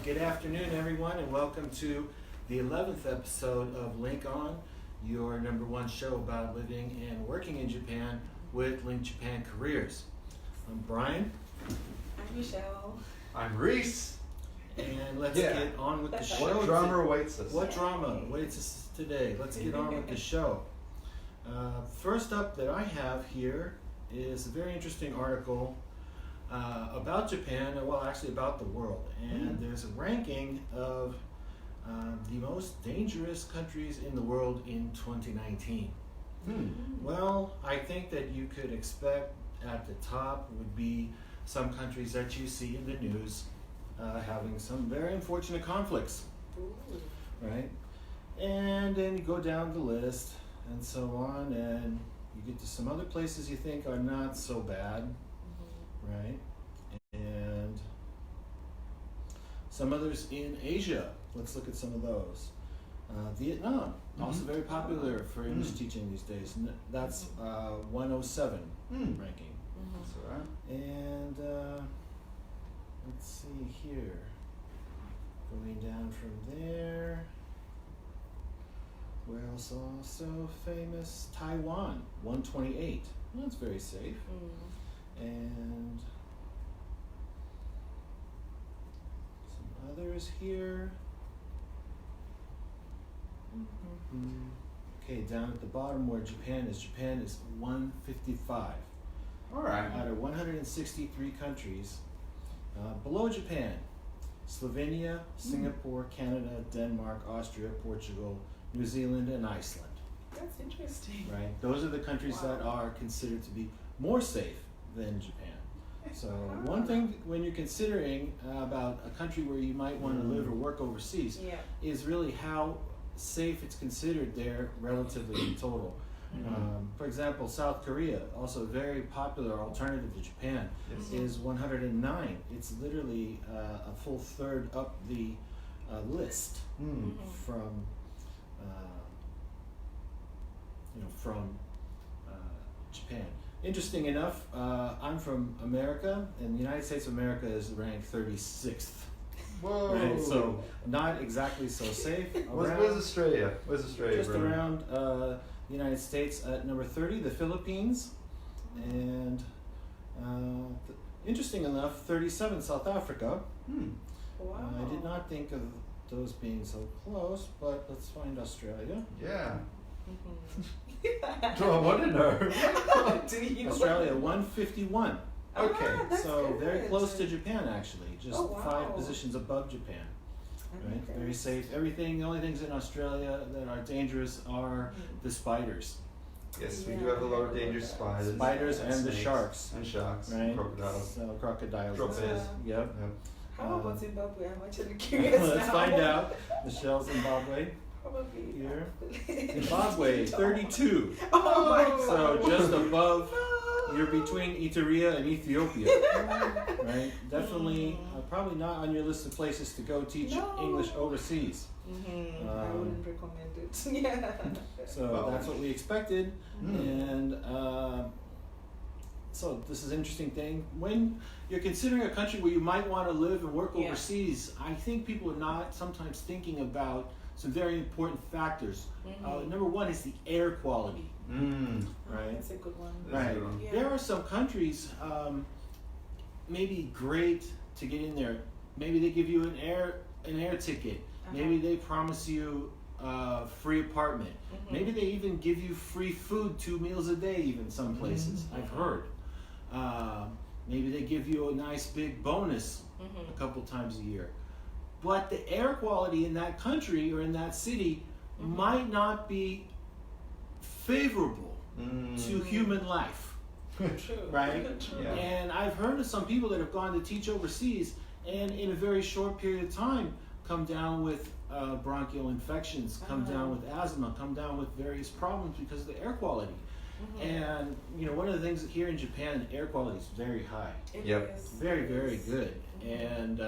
Good afternoon, everyone, and welcome to the 11th episode of LiNK On, your number one show about living and working in Japan with LiNK Japan Careers. I'm Brian. I'm Michelle. I'm Reese. And let's get on with the show. What drama awaits us? What drama awaits us today? Let's get on with the show. First up that I have here is a very interesting article about Japan, well, actually about the world. And there's a ranking of the most dangerous countries in the world in 2019. Well, I think that you could expect at the top would be some countries that you see in the news having some very unfortunate conflicts, right? And then you go down the list and so on, and you get to some other places you think are not so bad, right? And some others in Asia. Let's look at some of those. Vietnam, also very popular for English teaching these days. That's 107 ranking. That's all right. And let's see here. Going down from there. Where else also famous? Taiwan, 128. Well, that's very safe. And some others here. Okay, down at the bottom where Japan is 155. All right. Out of 163 countries. Below Japan, Slovenia, Singapore, Canada, Denmark, Austria, Portugal, New Zealand, and Iceland. That's interesting. Right? Those are the countries that are considered to be more safe than Japan. So one thing when you're considering about a country where you might want to live or work overseas is really how safe it's considered there relatively in total. For example, South Korea, also a very popular alternative to Japan, is 109. It's literally a full third up the list from Japan. Interesting enough, I'm from America, and the United States of America is ranked 36th. Whoa. Right, so not exactly so safe. Where's Australia? Where's Australia? Just around the United States at number 30, the Philippines, and interesting enough, 37, South Africa. Wow. I did not think of those being so close, but let's find Australia. Yeah. Do I want to know? Do you? Australia, 151. Okay. That's So good. very close to Japan, actually, just 5 positions above Japan. Right? Okay. Very safe. Everything. The only things in Australia that are dangerous are the spiders. Yes, we do have a lot of dangerous spiders. Spiders and the snakes sharks. And sharks. Right? And crocodiles. So crocodiles. Crocodiles. Yep. How about Zimbabwe? I'm actually curious. Let's now. find out. Michelle, Zimbabwe. Probably. Here. Zimbabwe, 32. Oh my God. So just above. You're between Eritrea and Ethiopia, right? Definitely, probably not on your list of places to go teach English overseas. I wouldn't recommend it. Yeah. So that's what we expected, and so this is an interesting thing. When you're considering a country where you might want to live and work overseas, I think people are not sometimes thinking about some very important factors. Number one is the air quality. Right? That's a good one. Right. Yeah. There are some countries maybe great to get in there. Maybe they give you an air ticket. Maybe they promise you a free apartment. Maybe they even give you free food 2 meals a day, even some places. I've heard. Maybe they give you a nice big bonus a couple times a year. But the air quality in that country or in that city might not be favorable to human life. True. Right? True. Yeah. And I've heard of some people that have gone to teach overseas and in a very short period of time come down with bronchial infections, come down with asthma, come down with various problems because of the air quality. And one of the things here in Japan, air quality is very high. It Yep. is. Very, very good. And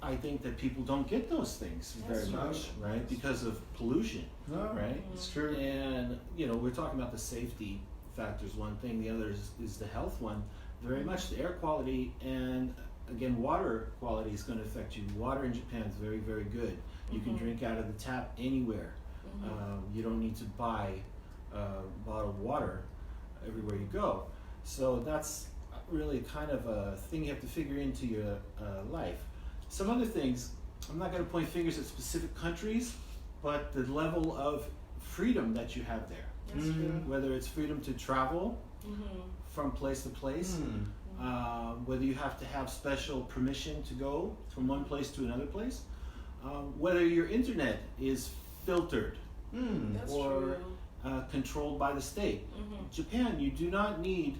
I think that people don't get those things very That's much, true. right? Because of pollution, No, right? it's true. And, we're talking about the safety factors, one thing. The other is the health one. Very much the air quality. And again, water quality is going to affect you. Water in Japan is very, very good. You can drink out of the tap anywhere. You don't need to buy bottled water everywhere you go. So that's really kind of a thing you have to figure into your life. Some other things, I'm not going to point fingers at specific countries, but the level of freedom that you have there. That's true. Whether it's freedom to travel from place to place, whether you have to have special permission to go from one place to another place, whether your internet is filtered That's or true. controlled by the state. Japan, you do not need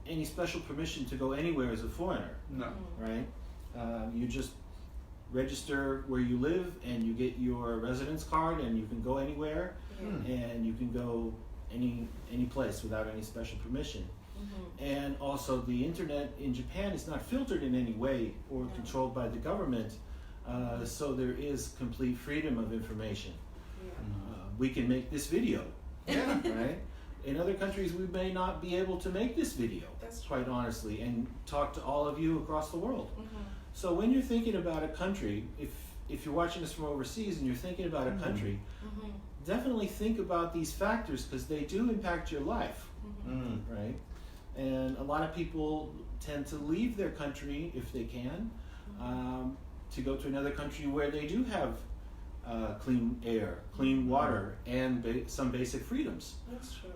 any special permission to go anywhere as a foreigner, No. right? You just register where you live and you get your residence card and you can go anywhere and you can go any place without any special permission. And also the internet in Japan is not filtered in any way or controlled by the government, so there is complete freedom of information. We can make this video, right? In other countries we may not be able to make this video, quite honestly, and talk to all of you across the world. So when you're thinking about a country, if you're watching this from overseas and you're thinking about a country, definitely think about these factors because they do impact your life, right? And a lot of people tend to leave their country if they can, to go to another country where they do have clean air, clean water, and some basic freedoms. That's true.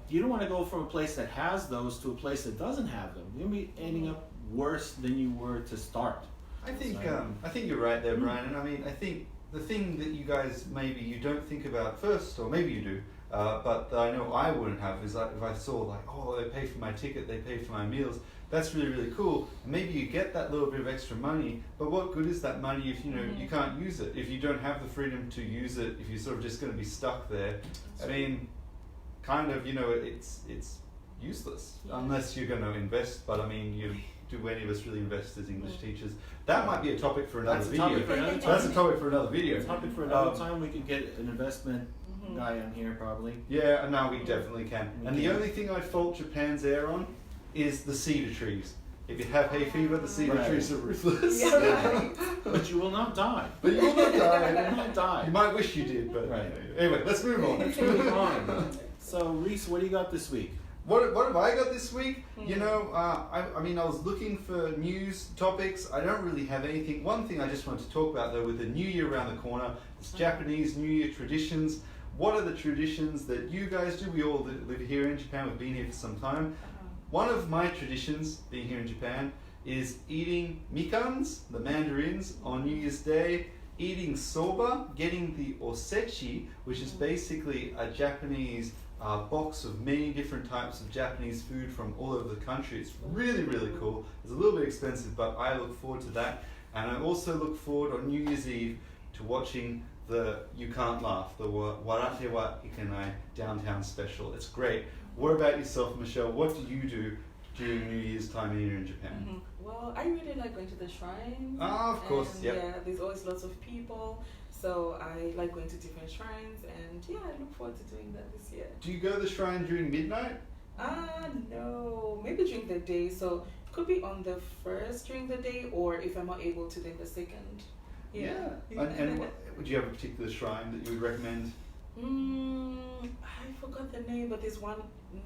You don't want to go from a place that has those to a place that doesn't have them. You're going to be ending up worse than you were to start. I think you're right there, Brian. And I mean, I think the thing that you guys maybe you don't think about first, or maybe you do, but I know I wouldn't have, is like if I saw like, oh, they pay for my ticket, they pay for my meals. That's really, really cool. And maybe you get that little bit of extra money, but what good is that money if you can't use it? If you don't have the freedom to use it, if you're sort of just going to be stuck there, I mean, kind of, it's useless unless you're going to invest. But I mean, do any of us really invest as English teachers? That might be a topic for another video. That's a topic for another video. Topic for another time. We could get an investment guy on here probably. Yeah, no, we definitely can. And the only thing I'd fault Japan's air on is the cedar trees. If you have hay fever, the cedar trees are ruthless. But you will not die. But you will not die. You will not die. You might wish you did, but anyway, let's move on. Let's move on. So, Reese, what do you got this week? What have I got this week? I mean, I was looking for news topics. I don't really have anything. One thing I just wanted to talk about, though, with the New Year around the corner, it's Japanese New Year traditions. What are the traditions that you guys do? We all live here in Japan. We've been here for some time. One of my traditions, being here in Japan, is eating mikans, the mandarins, on New Year's Day, eating soba, getting the osechi, which is basically a Japanese box of many different types of Japanese food from all over the country. It's really, really cool. It's a little bit expensive, but I look forward to that. And I also look forward on New Year's Eve to watching the You Can't Laugh, the Warate wa Ikenai downtown special. It's great. What about yourself, Michelle? What do you do during New Year's time here in Japan? Well, I really like going to the shrines. Of course, yeah. There's always lots of people, so I like going to different shrines, and I look forward to doing that this year. Do you go to the shrine during midnight? No, maybe during the day. So it could be on the first during the day, or if I'm not able to, then the second. Yeah. And would you have a particular shrine that you would recommend? I forgot the name, but there's one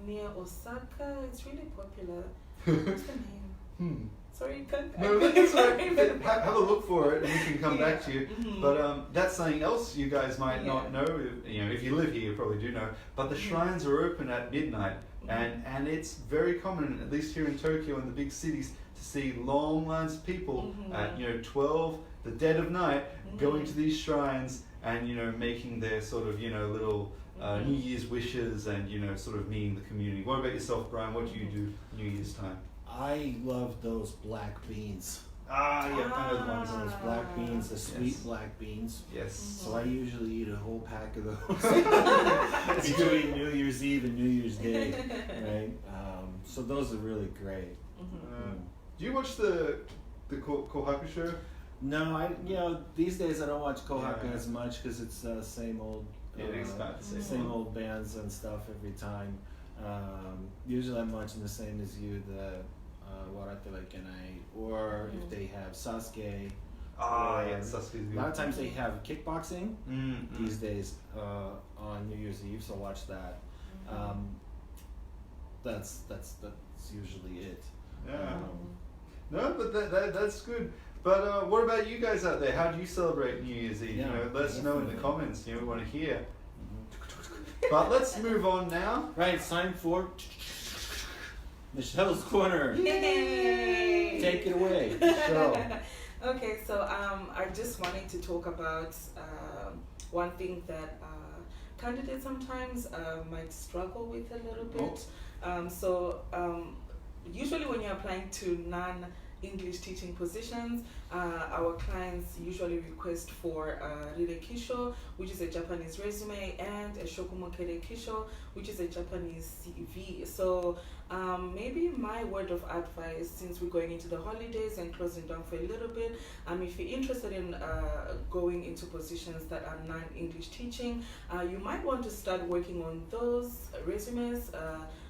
near Osaka. It's really popular. What's the name? Sorry, can't. No, that's all right. Have a look for it, and we can come back to you. But that's something else you guys might not know. If you live here, you probably do know. But the shrines are open at midnight, and it's very common, at least here in Tokyo and the big cities, to see long lines of people at 12, the dead of night, going to these shrines and making their sort of little New Year's wishes and sort of meeting the community. What about yourself, Brian? What do you do New Year's time? I love those black beans. I know the ones. Those black beans, the sweet black beans. Yes. So I usually eat a whole pack of those between New Year's Eve and New Year's Day, right? So those are really great. Do you watch the Kohaku show? No, these days I don't watch Kohaku as much because it's same old. It's about the same old bands and stuff every time. Usually I'm watching the same as you, the Warate or if they have Sasuke. Ah, or yeah, Sasuke's good. A lot of times they have kickboxing Mm-hmm. these days on New Year's Eve, so watch that. That's usually it. Yeah. No, but that's good. But what about you guys out there? How do you celebrate New Year's Eve? Yeah, You know, let us know in the definitely. comments. You know, we want to hear. But let's move on now. Right, it's time for Michelle's Corner. Yay! Take it away, Michelle. Okay, so I just wanted to talk about one thing that candidates sometimes might struggle with a little bit. Usually when you're applying to non-English teaching positions, our clients usually request for Rirekisho, which is a Japanese resume, and a Shokumokere Kisho, which is a Japanese CV. So maybe my word of advice, since we're going into the holidays and closing down for a little bit, if you're interested in going into positions that are non-English teaching, you might want to start working on those resumes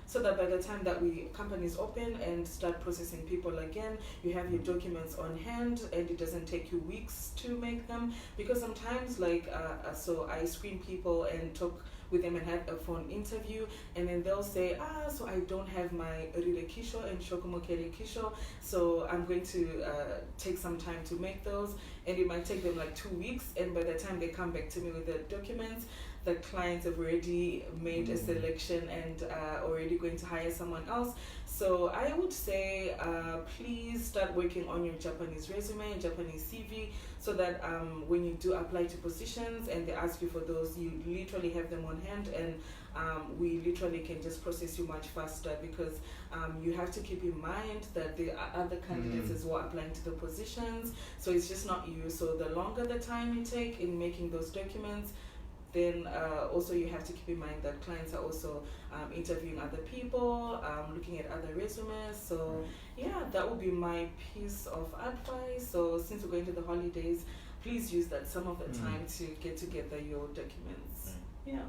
so that by the time that companies open and start processing people again, you have your documents on hand and it doesn't take you weeks to make them. Because sometimes so I screen people and talk with them and have a phone interview, and then they'll say, so I don't have my Rirekisho and Shokumokere Kisho, so I'm going to take some time to make those, and it might take them like 2 weeks, and by the time they come back to me with the documents, the clients have already made a selection and already going to hire someone else. So I would say please start working on your Japanese resume and Japanese CV, so that when you do apply to positions and they ask you for those, you literally have them on hand, and we literally can just process you much faster, because you have to keep in mind that there are other candidates as well applying to the positions, so it's just not you. So the longer the time you take in making those documents, then also you have to keep in mind that clients are also interviewing other people, looking at other resumes. So yeah, that would be my piece of advice. So since we're going to the holidays, please use that some of the time to get together your documents. Yeah.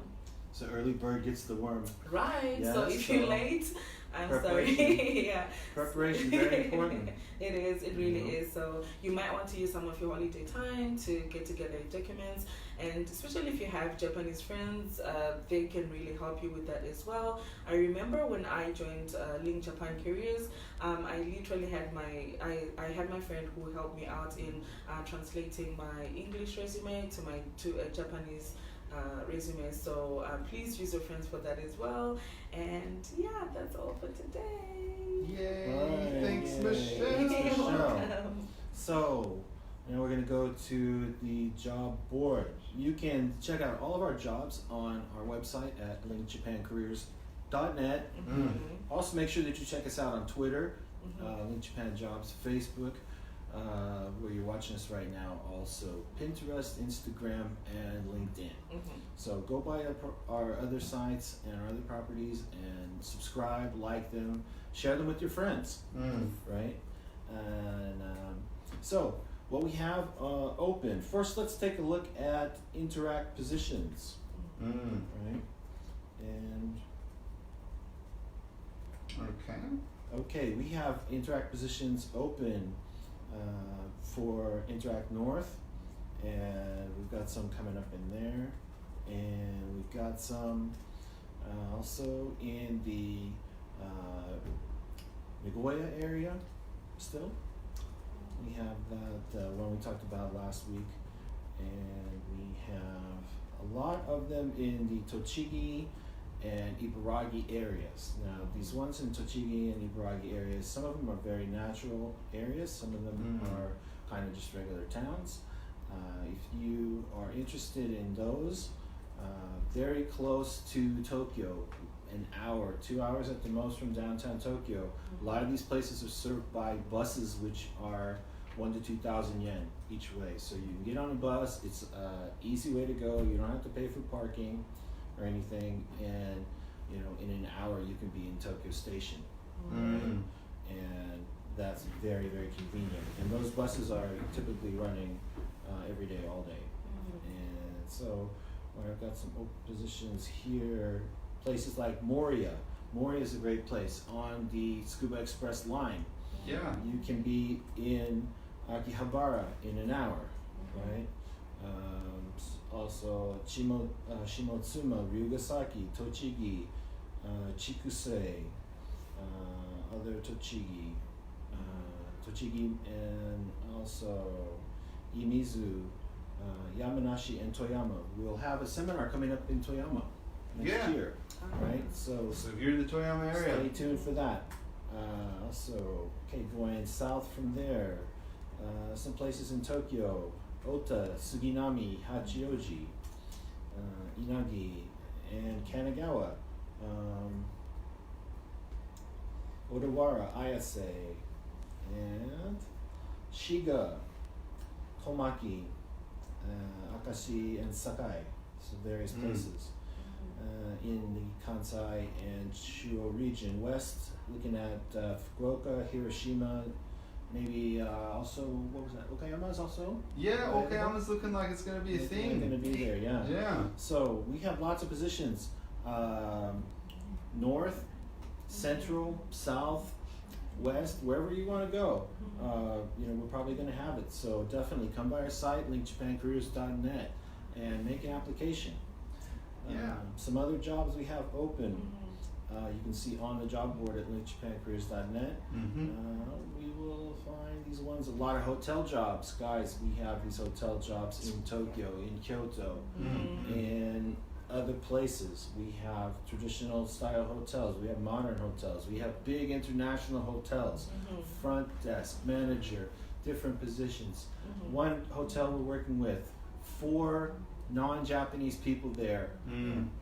So early bird gets the worm. Right. Yeah, so if you're late, I'm sorry. Yeah. Preparation very important. It is. It really is. So you might want to use some of your holiday time to get together your documents, and especially if you have Japanese friends, they can really help you with that as well. I remember when I joined LiNK Japan Careers, I literally had I had my friend who helped me out in translating my English resume to a Japanese resume. So please use your friends for that as well. And yeah, that's all for today. Yay! Right, Thanks, yay. Michelle. Thanks, Michelle. Welcome. So now we're going to go to the job board. You can check out all of our jobs on our website at linkjapancareers.net. Also make sure that you check us out on Twitter, Link Japan Jobs, Facebook, where you're watching us right now, also Pinterest, Instagram, and LinkedIn. So go by our other sites and our other properties and subscribe, like them, share them with your friends, right? And so what we have open, first let's take a look at Interac positions, right? And okay, we have Interac positions open for Interac North, and we've got some coming up in there, and we've got some also in the Nagoya area still. We have that one we talked about last week, and we have a lot of them in the Tochigi and Ibaragi areas. Now, these ones in Tochigi and Ibaragi areas, some of them are very natural areas, some of them are kind of just regular towns. If you are interested in those, very close to Tokyo, an hour, 2 hours at the most from downtown Tokyo. A lot of these places are served by buses which are 1,000 to 2,000 yen each way. So you can get on a bus, it's an easy way to go, you don't have to pay for parking or anything, and in an hour you can be in Tokyo Station, right? And that's very, very convenient. And those buses are typically running every day, all day. And so I've got some open positions here. Places like Moria. Moria is a great place on the Tsukuba Express line. Yeah. You can be in Akihabara in an hour, right? Also Shimotsuma, Ryugasaki, Tochigi, Chikusei, other Tochigi, and also Imizu, Yamanashi, and Toyama. We'll have a seminar coming up in Toyama next year, right? So if you're in the Toyama area, stay tuned for that. Going south from there, some places in Tokyo, Ota, Suginami, Hachioji, Inagi, and Kanagawa, Odawara, Ayase, and Shiga, Komaki, Akashi, and Sakai, so various places in the Kansai and Shuo region. West, looking at Fukuoka, Hiroshima, maybe also, what was that? Okayama's also? Yeah, Okayama's looking like it's going to be a thing. They're going to be there, yeah. Yeah. So we have lots of positions. North, Central, South, West, wherever you want to go. We're probably going to have it. So definitely come by our site, linkjapancareers.net, and make an application. Yeah. Some other jobs we have open. You can see on the job board at linkjapancareers.net. We will find these ones, a lot of hotel jobs. Guys, we have these hotel jobs in Tokyo, in Kyoto, in other places. We have traditional style hotels, we have modern hotels, we have big international hotels, front desk, manager, different positions. One hotel we're working with, 4 non-Japanese people there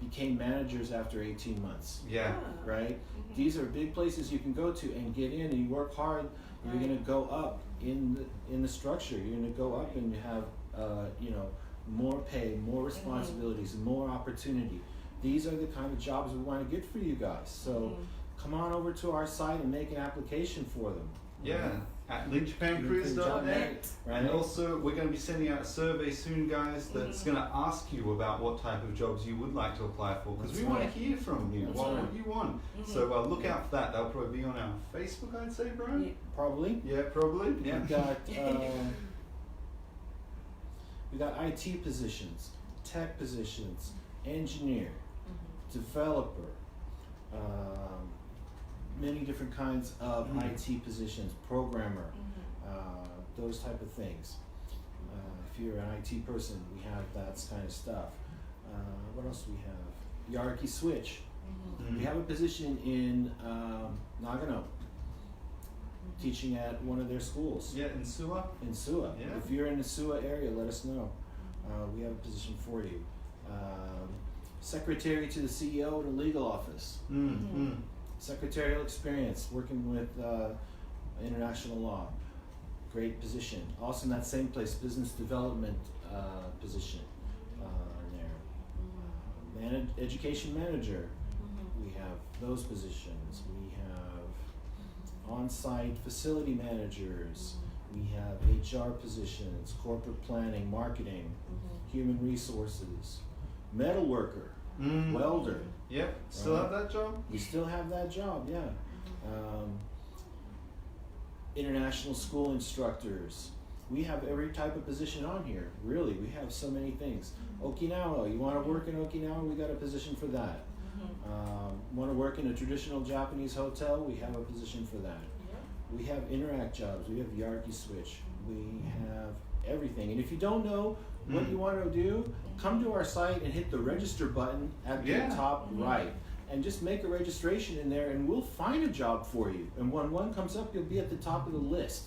became managers after 18 months. Yeah. Right? These are big places you can go to and get in, and you work hard. You're going to go up in the structure. You're going to go up and have more pay, more responsibilities, more opportunity. These are the kind of jobs we want to get for you guys. So come on over to our site and make an application for them. Yeah, at linkjapancareers.net. Right. And also, we're going to be sending out a survey soon, guys, that's going to ask you about what type of jobs you would like to apply for, because we want to hear from you. What you want. So look out for that. That'll probably be on our Facebook, I'd say, Brian. Yeah, probably. Yeah, probably. Yeah. We got IT positions, tech positions, engineer, developer. Many different kinds of IT positions, programmer, those type of things. If you're an IT person, we have that kind of stuff. What else do we have? Hierarchy switch. We have a position in Nagano, teaching at one of their schools. Yeah, in Suwa. In Suwa. Yeah. If you're in the Suwa area, let us know. We have a position for you. Secretary to the CEO of the legal office. Secretarial experience, working with international law. Great position. Also in that same place, business development position there. Education manager, we have those positions. We have on-site facility managers. We have HR positions, corporate planning, marketing, human resources, metal worker, welder. Yep, still have that job? We still have that job, yeah. International school instructors. We have every type of position on here, really. We have so many things. Okinawa, you want to work in Okinawa? We got a position for that. Want to work in a traditional Japanese hotel? We have a position for that. We have Interac jobs. We have hierarchy switch. We have everything. And if you don't know what you want to do, come to our site and hit the register button at the top right. And just make a registration in there and we'll find a job for you. And when one comes up, you'll be at the top of the list,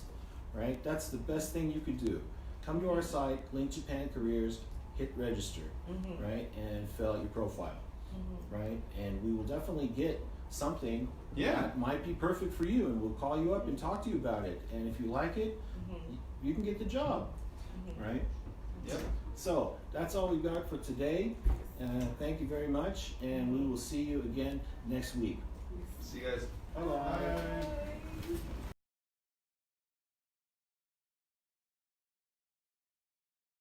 right? That's the best thing you could do. Come to our site, Link Japan Careers, hit register, right? And fill out your profile, right? And we will definitely get something that might be perfect for you, and we'll call you up and talk to you about it. And if you like it, you can get the job, right? Yep. So that's all we've got for today. Thank you very much, and we will see you again next week. See you guys. Bye-bye.